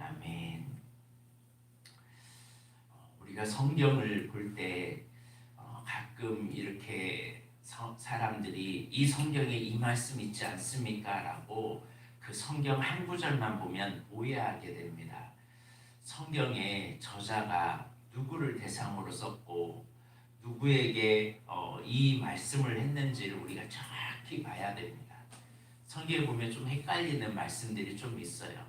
아멘. 우리가 성경을 볼 때 가끔 이렇게 사람들이 이 성경에 이 말씀 있지 않습니까? 라고 그 성경 한 구절만 보면 오해하게 됩니다. 성경의 저자가 누구를 대상으로 썼고 누구에게 이 말씀을 했는지를 우리가 정확히 봐야 됩니다. 성경에 보면 좀 헷갈리는 말씀들이 좀 있어요.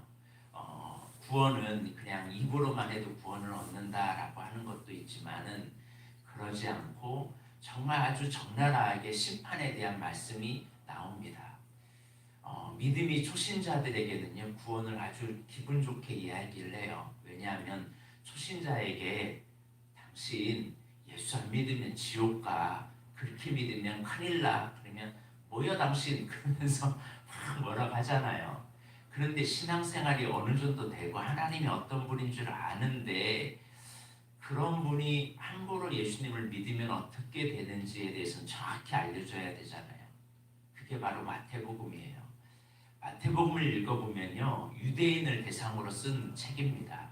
구원은 그냥 입으로만 해도 구원을 얻는다라고 하는 것도 있지만은 그러지 않고 정말 아주 적나라하게 심판에 대한 말씀이 나옵니다. 믿음이 초신자들에게는요 구원을 아주 기분 좋게 이야기를 해요. 왜냐하면 초신자에게 당신 예수 안 믿으면 지옥 가, 그렇게 믿으면 큰일 나, 그러면 뭐야 당신 그러면서 막 뭐라고 하잖아요. 그런데 신앙생활이 어느 정도 되고 하나님이 어떤 분인 줄 아는데 그런 분이 함부로 예수님을 믿으면 어떻게 되는지에 대해서는 정확히 알려줘야 되잖아요. 그게 바로 마태복음이에요. 마태복음을 읽어보면요 유대인을 대상으로 쓴 책입니다.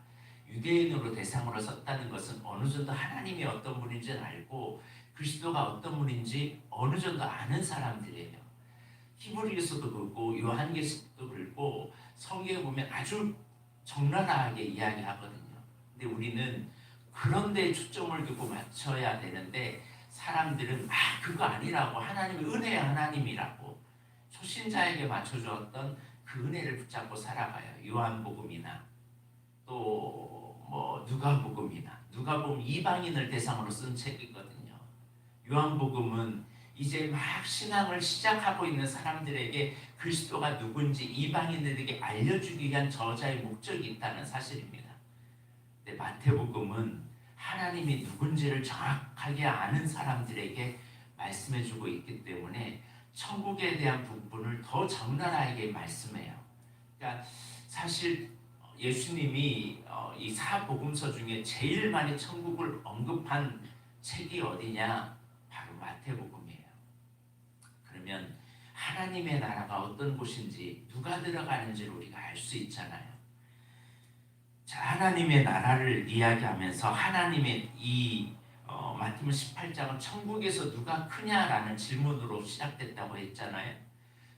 유대인으로 대상으로 썼다는 것은 어느 정도 하나님이 어떤 분인지는 알고 그리스도가 어떤 분인지 어느 정도 아는 사람들이에요. 히브리서도 그렇고 요한계시록도 그렇고 성경에 보면 아주 적나라하게 이야기하거든요. 근데 우리는 그런 데에 초점을 두고 맞춰야 되는데 사람들은 그거 아니라고, 하나님의 은혜의 하나님이라고 초신자에게 맞춰주었던 그 은혜를 붙잡고 살아가요. 요한복음이나 또 누가복음 이방인을 대상으로 쓴 책이거든요. 요한복음은 이제 막 신앙을 시작하고 있는 사람들에게 그리스도가 누군지 이방인들에게 알려주기 위한 저자의 목적이 있다는 사실입니다. 근데 마태복음은 하나님이 누군지를 정확하게 아는 사람들에게 말씀해주고 있기 때문에 천국에 대한 부분을 더 적나라하게 말씀해요. 그러니까 사실 예수님이 이 사복음서 중에 제일 많이 천국을 언급한 책이 어디냐? 바로 마태복음이에요. 그러면 하나님의 나라가 어떤 곳인지 누가 들어가는지를 우리가 알 수 있잖아요. 자, 하나님의 나라를 이야기하면서 하나님의 이 마태복음 18장은 천국에서 누가 크냐라는 질문으로 시작됐다고 했잖아요.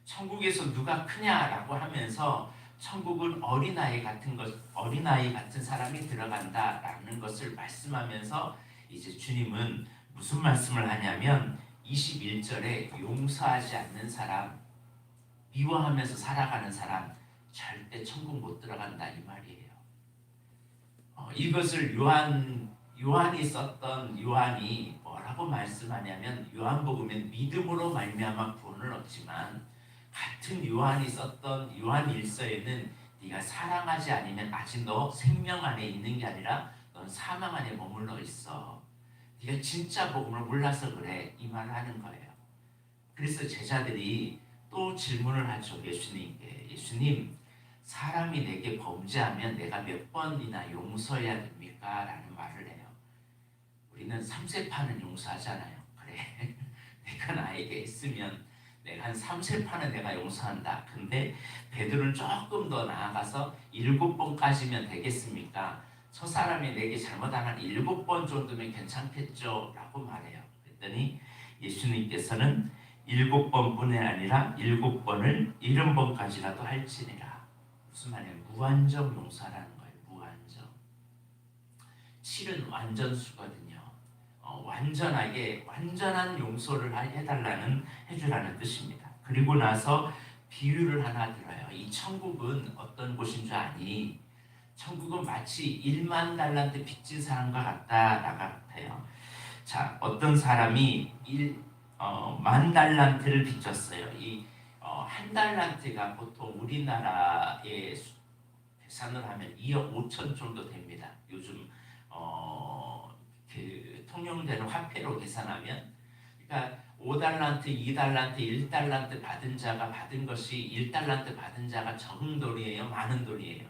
천국에서 누가 크냐라고 하면서 천국은 어린아이 같은 사람이 들어간다라는 것을 말씀하면서 이제 주님은 무슨 말씀을 하냐면 21절에 용서하지 않는 사람, 미워하면서 살아가는 사람 절대 천국 못 들어간다 이 말이에요. 이것을 요한이 썼던 요한이 뭐라고 말씀하냐면 요한복음엔 믿음으로 말미암아 구원을 얻지만 같은 요한이 썼던 요한일서에는 네가 사랑하지 않으면 아직 너 생명 안에 있는 게 아니라 넌 사망 안에 머물러 있어. 네가 진짜 복음을 몰라서 그래. 이 말을 하는 거예요. 그래서 제자들이 또 질문을 하죠. 예수님께. 예수님, 사람이 내게 범죄하면 내가 몇 번이나 용서해야 됩니까? 라는 말을 해요. 우리는 3세파는 용서하잖아요. 그래. 내가 나에게 했으면 내가 한 3세파는 내가 용서한다. 근데 베드로는 조금 더 나아가서 7번까지면 되겠습니까? 저 사람이 내게 잘못한 한 7번 정도면 괜찮겠죠? 라고 말해요. 그랬더니 예수님께서는 7번뿐이 아니라 7번을 70번까지라도 할지니라. 무슨 말이에요? 무한정 용서라는 거예요. 무한정. 7은 완전수거든요. 완전하게 완전한 용서를 해주라는 뜻입니다. 그리고 나서 비유를 하나 들어요. 이 천국은 어떤 곳인 줄 아니? 천국은 마치 1만 달란트 빚진 사람과 같아요. 자, 어떤 사람이 10,000달란트를 빚졌어요. 한 달란트가 보통 우리나라의 계산을 하면 2억 5천 정도 됩니다. 요즘 그 통용되는 화폐로 계산하면, 그러니까 5달란트, 2달란트, 1달란트 받은 자가 받은 것이 1달란트 받은 자가 적은 돈이에요, 많은 돈이에요?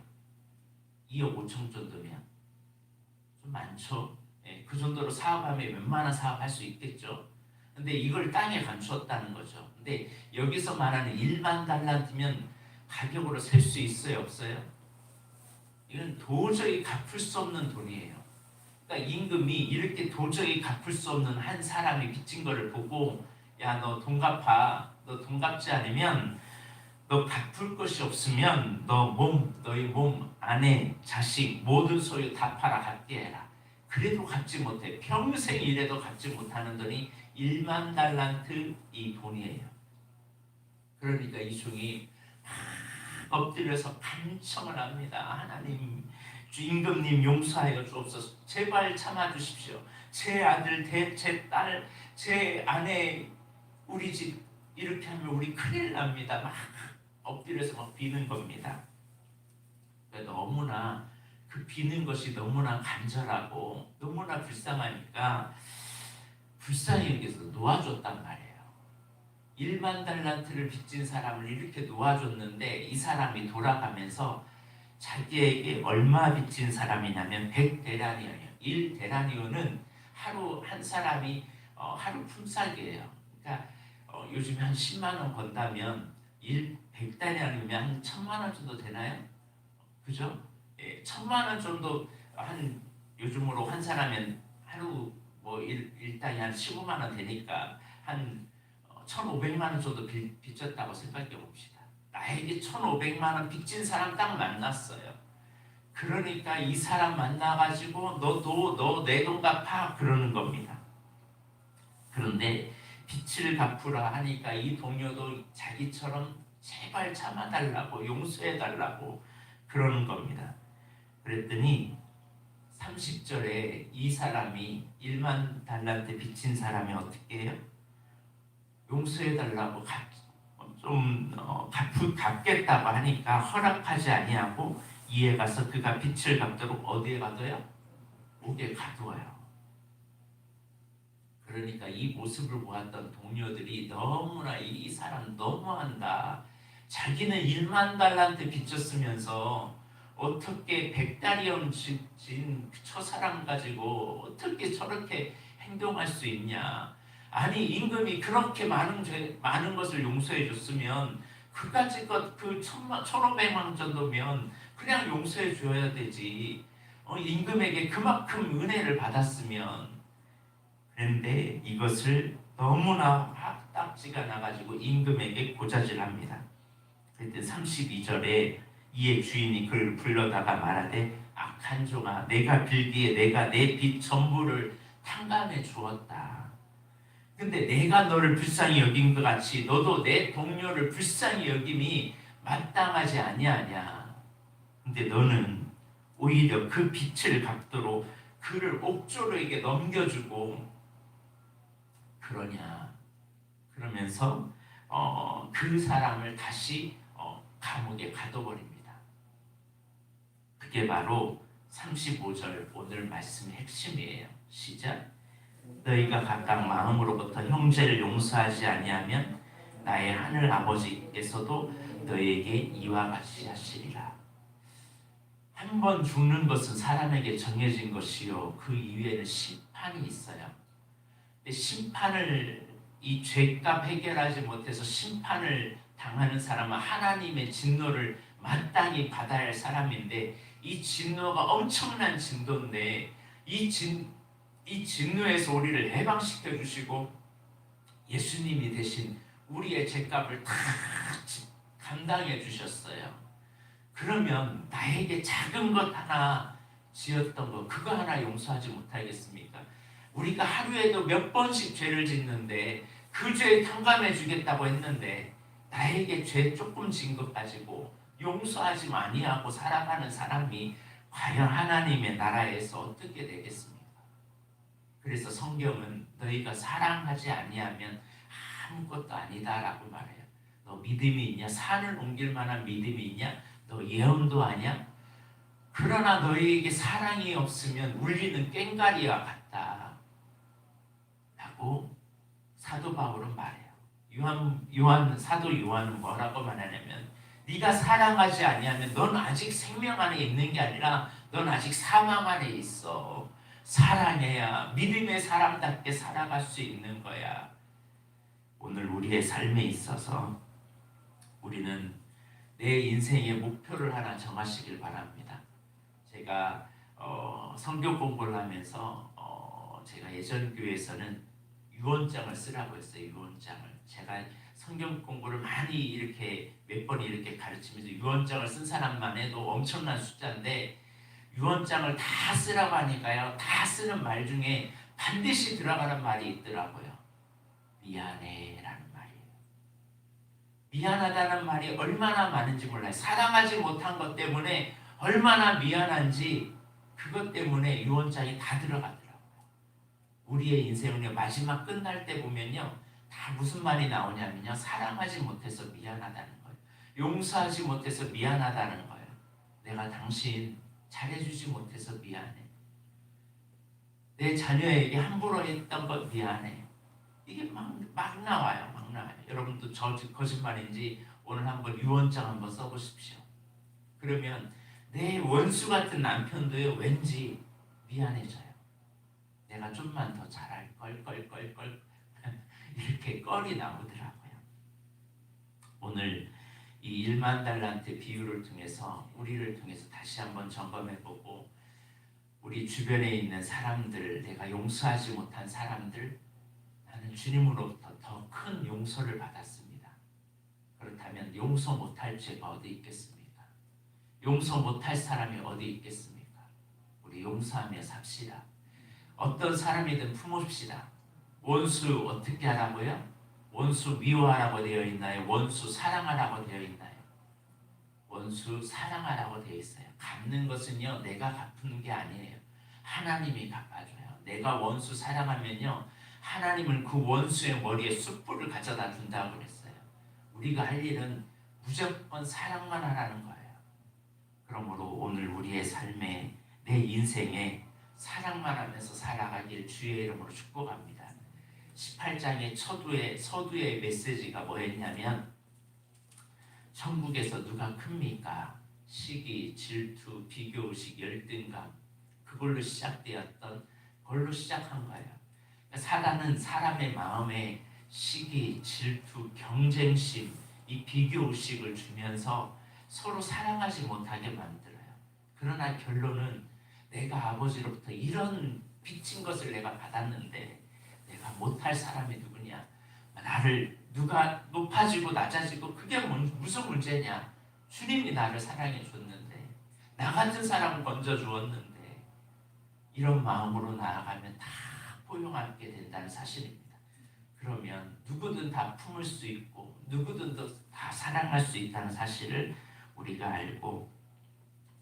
2억 5천 정도면 좀 많죠. 그 정도로 사업하면 웬만한 사업할 수 있겠죠. 근데 이걸 땅에 감추었다는 거죠. 근데 여기서 말하는 1만 달란트면 가격으로 셀 수 있어요, 없어요? 이건 도저히 갚을 수 없는 돈이에요. 그러니까 임금이 이렇게 도저히 갚을 수 없는 한 사람이 빚진 거를 보고, 야, 너 돈 갚아. 너 돈 갚지 않으면, 너 갚을 것이 없으면 너희 몸, 아내, 자식 모든 소유 다 팔아 갚게 해라. 그래도 갚지 못해. 평생 일해도 갚지 못하는 돈이 1만 달란트 이 돈이에요. 그러니까 이 종이 엎드려서 간청을 합니다. 하나님, 임금님 용서하여 주옵소서. 제발 참아주십시오. 제 아들, 제 딸, 제 아내, 우리 집 이렇게 하면 우리 큰일 납니다. 막 엎드려서 막 비는 겁니다. 너무나 그 비는 것이 너무나 간절하고 너무나 불쌍하니까 불쌍히 여기서 놓아줬단 말이에요. 1만 달란트를 빚진 사람을 이렇게 놓아줬는데 이 사람이 돌아가면서 자기에게 얼마 빚진 사람이냐면 100데나리온이에요. 1데나리온은 하루 한 사람이 하루 품삯이에요. 그러니까 요즘에 한 10만 원 번다면 100데나리온이면 한 1000만 원 정도 되나요? 그죠? 예, 1000만 원 정도 한 요즘으로 환산하면 하루 뭐 일당이 한 15만 원 되니까 한 1,500만 원 정도 빚졌다고 생각해 봅시다. 나에게 1,500만 원 빚진 사람 딱 만났어요. 그러니까 이 사람 만나가지고 너 내 돈 갚아 그러는 겁니다. 그런데 빚을 갚으라 하니까 이 동료도 자기처럼 제발 참아달라고 용서해달라고 그러는 겁니다. 그랬더니 30절에 이 사람이 1만 달란트 빚진 사람이 어떻게 해요? 용서해달라고 좀 갚겠다고 하니까 허락하지 아니하고 이에 가서 그가 빚을 갚도록 어디에 가둬요? 옥에 가두어요. 그러니까 이 모습을 보았던 동료들이 너무나 이 사람 너무한다. 자기는 1만 달란트 빚졌으면서 어떻게 100달이온 빚진 저 사람 가지고 어떻게 저렇게 행동할 수 있냐. 아니 임금이 그렇게 많은 것을 용서해 줬으면 그까짓 것그 1,500만 원 정도면 그냥 용서해 줘야 되지. 임금에게 그만큼 은혜를 받았으면. 그런데 이것을 너무나 딱지가 나가지고 임금에게 고자질합니다. 그때 32절에 이에 주인이 그를 불러다가 말하되 악한 종아 내가 빌기에 내가 내 빚 전부를 탕감해 주었다. 근데 내가 너를 불쌍히 여긴 것 같이 너도 내 동료를 불쌍히 여김이 마땅하지 아니하냐. 근데 너는 오히려 그 빚을 갚도록 그를 옥조로에게 넘겨주고 그러냐. 그러면서 그 사람을 다시 감옥에 가둬버립니다. 그게 바로 35절 오늘 말씀의 핵심이에요. 시작. 너희가 각각 마음으로부터 형제를 용서하지 아니하면 나의 하늘 아버지께서도 너희에게 이와 같이 하시리라. 한 번 죽는 것은 사람에게 정해진 것이요 그 이후에는 심판이 있어요. 심판을 이 죄값 해결하지 못해서 심판을 당하는 사람은 하나님의 진노를 마땅히 받아야 할 사람인데 이 진노가 엄청난 진노인데 이 진노에서 우리를 해방시켜 주시고 예수님이 대신 우리의 죄값을 다 감당해 주셨어요. 그러면 나에게 작은 것 하나 지었던 거 그거 하나 용서하지 못하겠습니까? 우리가 하루에도 몇 번씩 죄를 짓는데 그 죄 탕감해 주겠다고 했는데 나에게 죄 조금 진 것 가지고 용서하지 아니하고 살아가는 사람이 과연 하나님의 나라에서 어떻게 되겠습니까? 그래서 성경은 너희가 사랑하지 아니하면 아무것도 아니다라고 말해요. 너 믿음이 있냐? 산을 옮길 만한 믿음이 있냐? 너 예언도 하냐? 그러나 너희에게 사랑이 없으면 울리는 꽹과리와 같다 라고 사도 바울은 말해요. 사도 요한은 뭐라고 말하냐면 네가 사랑하지 아니하면 넌 아직 생명 안에 있는 게 아니라 넌 아직 사망 안에 있어. 사랑해야 믿음의 사람답게 살아갈 수 있는 거야. 오늘 우리의 삶에 있어서 우리는 내 인생의 목표를 하나 정하시길 바랍니다. 제가 성경 공부를 하면서 제가 예전 교회에서는 유언장을 쓰라고 했어요. 유언장을. 제가 성경 공부를 많이 이렇게 몇 번 이렇게 가르치면서 유언장을 쓴 사람만 해도 엄청난 숫자인데 유언장을 다 쓰라고 하니까요. 다 쓰는 말 중에 반드시 들어가는 말이 있더라고요. 미안해라는 말이에요. 미안하다는 말이 얼마나 많은지 몰라요. 사랑하지 못한 것 때문에 얼마나 미안한지 그것 때문에 유언장이 다 들어가더라고요. 우리의 인생은요, 마지막 끝날 때 보면요, 다 무슨 말이 나오냐면요, 사랑하지 못해서 미안하다는 거예요. 용서하지 못해서 미안하다는 거예요. 내가 당신 잘해주지 못해서 미안해. 내 자녀에게 함부로 했던 것 미안해. 이게 막 나와요. 막 나와요. 여러분도 저 거짓말인지 오늘 한번 유언장 한번 써보십시오. 그러면 내 원수 같은 남편도요, 왠지 미안해져요. 내가 좀만 더 잘할 걸 이렇게 껄이 나오더라고요. 오늘 이 1만 달란트 비유를 통해서 우리를 통해서 다시 한번 점검해보고 우리 주변에 있는 사람들, 내가 용서하지 못한 사람들, 나는 주님으로부터 더 큰 용서를 받았습니다. 그렇다면 용서 못할 죄가 어디 있겠습니까? 용서 못할 사람이 어디 있겠습니까? 우리 용서하며 삽시다. 어떤 사람이든 품읍시다. 원수 어떻게 하라고요? 원수 미워하라고 되어 있나요? 원수 사랑하라고 되어 있나요? 원수 사랑하라고 되어 있어요. 갚는 것은요, 내가 갚는 게 아니에요. 하나님이 갚아줘요. 내가 원수 사랑하면요, 하나님은 그 원수의 머리에 숯불을 가져다 준다고 그랬어요. 우리가 할 일은 무조건 사랑만 하라는 거예요. 그러므로 오늘 우리의 삶에, 내 인생에 사랑만 하면서 살아가길 주의 이름으로 축복합니다. 18장의 서두의 메시지가 뭐였냐면 천국에서 누가 큽니까? 시기, 질투, 비교의식, 열등감, 그걸로 시작되었던 걸로 시작한 거예요. 사단은 사람의 마음에 시기, 질투, 경쟁심, 이 비교의식을 주면서 서로 사랑하지 못하게 만들어요. 그러나 결론은 내가 아버지로부터 이런 빚진 것을 내가 받았는데 내가 못할 사람이 누구냐? 나를 누가 높아지고 낮아지고 그게 무슨 문제냐? 주님이 나를 사랑해 줬는데 나 같은 사람을 건져 주었는데 이런 마음으로 나아가면 다 포용하게 된다는 사실입니다. 그러면 누구든 다 품을 수 있고 누구든 다 사랑할 수 있다는 사실을 우리가 알고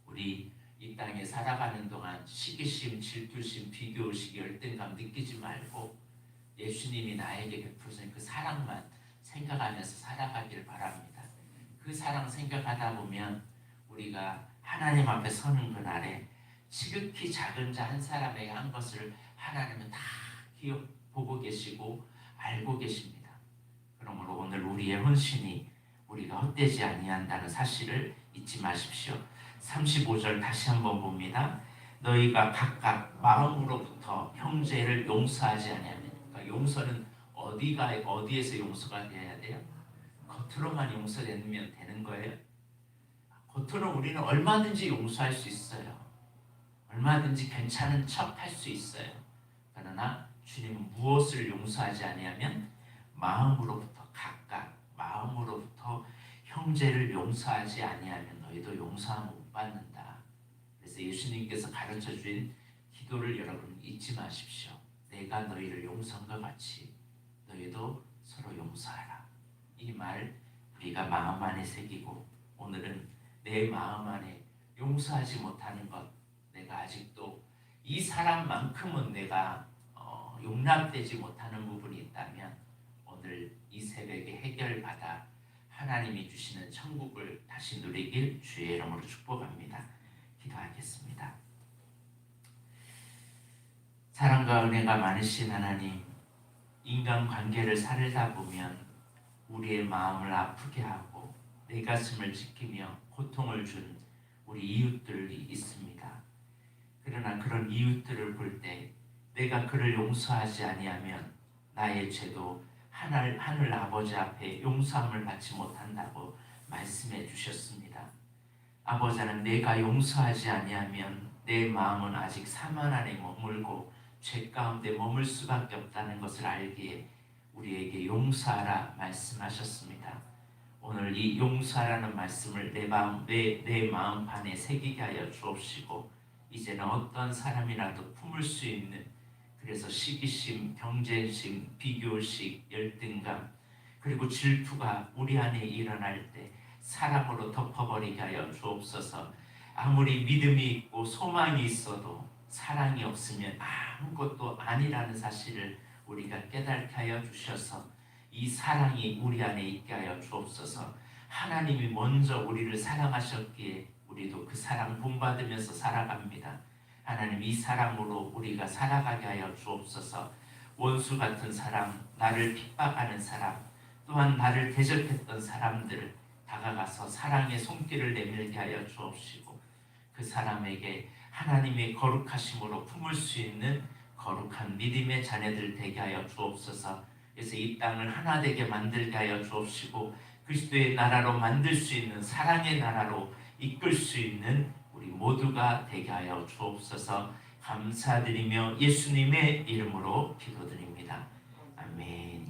우리 이 땅에 살아가는 동안 시기심, 질투심, 비교의식, 열등감 느끼지 말고 예수님이 나에게 베푸신 그 사랑만 생각하면서 살아가길 바랍니다. 그 사랑 생각하다 보면 우리가 하나님 앞에 서는 그날에 지극히 작은 자 한 사람에게 한 것을 하나님은 다 보고 계시고 알고 계십니다. 그러므로 오늘 우리의 헌신이 우리가 헛되지 아니한다는 사실을 잊지 마십시오. 35절 다시 한번 봅니다. 너희가 각각 마음으로부터 형제를 용서하지 아니하면, 그러니까 용서는 어디에서 용서가 돼야 돼요? 겉으로만 용서되면 되는 거예요? 겉으로 우리는 얼마든지 용서할 수 있어요. 얼마든지 괜찮은 척 할 수 있어요. 그러나 주님은 무엇을 용서하지 아니하면 마음으로부터 각각 마음으로부터 형제를 용서하지 아니하면 너희도 용서함을 못 받는다. 그래서 예수님께서 가르쳐 주신 기도를 여러분 잊지 마십시오. 내가 너희를 용서한 것 같이 너희도 서로 용서하라. 이 말 우리가 마음 안에 새기고 오늘은 내 마음 안에 용서하지 못하는 것, 내가 아직도 이 사람만큼은 내가 용납되지 못하는 부분이 있다면 오늘 이 새벽에 해결받아 하나님이 주시는 천국을 다시 누리길 주의 이름으로 축복합니다. 기도하겠습니다. 사랑과 은혜가 많으신 하나님, 인간관계를 살다 보면 우리의 마음을 아프게 하고 내 가슴을 지키며 고통을 준 우리 이웃들이 있습니다. 그러나 그런 이웃들을 볼 때 내가 그를 용서하지 아니하면 나의 죄도 하늘 아버지 앞에 용서함을 받지 못한다고 말씀해 주셨습니다. 아버지는 내가 용서하지 아니하면 내 마음은 아직 사망 안에 머물고 죄 가운데 머물 수밖에 없다는 것을 알기에 우리에게 용서하라 말씀하셨습니다. 오늘 이 용서하라는 말씀을 내 마음 판에 새기게 하여 주옵시고 이제는 어떤 사람이라도 품을 수 있는, 그래서 시기심, 경쟁심, 비교식, 열등감 그리고 질투가 우리 안에 일어날 때 사랑으로 덮어버리게 하여 주옵소서. 아무리 믿음이 있고 소망이 있어도 사랑이 없으면 아무것도 아니라는 사실을 우리가 깨닫게 하여 주셔서 이 사랑이 우리 안에 있게 하여 주옵소서. 하나님이 먼저 우리를 사랑하셨기에 우리도 그 사랑 본받으면서 살아갑니다. 하나님, 이 사랑으로 우리가 살아가게 하여 주옵소서. 원수 같은 사람, 나를 핍박하는 사람, 또한 나를 대적했던 사람들을 다가가서 사랑의 손길을 내밀게 하여 주옵시고 그 사람에게 하나님의 거룩하심으로 품을 수 있는 거룩한 믿음의 자녀들 되게 하여 주옵소서. 그래서 이 땅을 하나 되게 만들게 하여 주옵시고 그리스도의 나라로 만들 수 있는, 사랑의 나라로 이끌 수 있는 우리 모두가 되게 하여 주옵소서. 감사드리며 예수님의 이름으로 기도드립니다. 아멘.